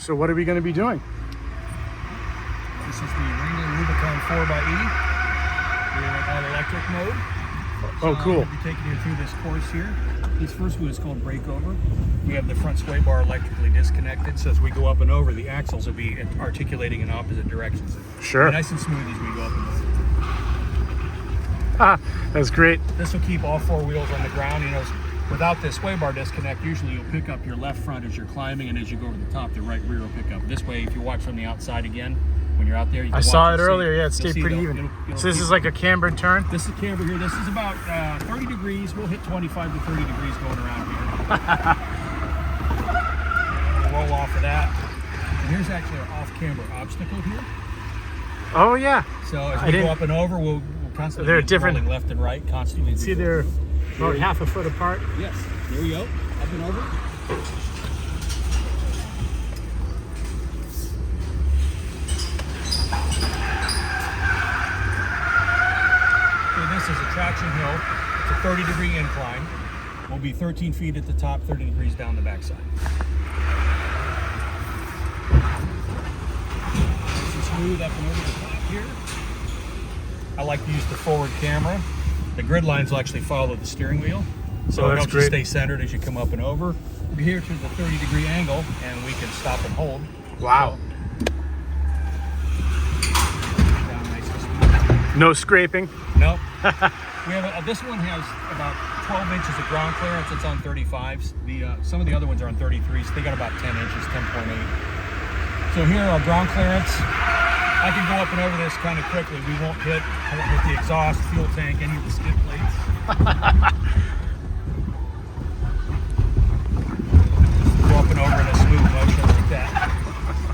So what are we going to be doing? This is the Wrangler Rubicon 4xe. We're in all electric mode. Oh, cool. I'll be taking you through this course here. This first one is called breakover. We have the front sway bar electrically disconnected, so as we go up and over, the axles will be articulating in opposite directions. Sure. Nice and smooth as we go up and over. Ah, that's great. This will keep all four wheels on the ground. You know, without this sway bar disconnect, usually you'll pick up your left front as you're climbing, and as you go to the top, the right rear will pick up. This way, if you watch from the outside again, when you're out there, you can I watch saw and it see- earlier. Yeah, it you'll stayed see pretty it'll- even. it'll So this keep- is like a cambered turn. This is camber here. This is about 30 degrees. We'll hit 25 to 30 degrees going around here. We'll roll off of that. And here's actually our off-camber obstacle here. Oh yeah. So as I we didn't- go up and over, we'll constantly They're be different- rolling left and right constantly. as we See, go they're through. about half a foot apart. Yes. There we go. Up and over. Okay, this is a traction hill. It's a 30-degree incline. We'll be 13 feet at the top, 30 degrees down the backside. Nice and smooth up and over the top here. I like to use the forward camera. The grid lines will actually follow the steering wheel, so Oh, it that's helps you great. stay centered as you come up and over. We're here to the 30-degree angle, and we can stop and hold. Wow. Down nice and smooth. No scraping. Nope. We have this one has about 12 inches of ground clearance. It's on 35s. Some of the other ones are on 33s. They got about 10 inches, 10.8. So here our ground clearance. I can go up and over this kind of quickly. I won't hit the exhaust, fuel tank, any of the skid plates. Go up and over in a smooth motion like that.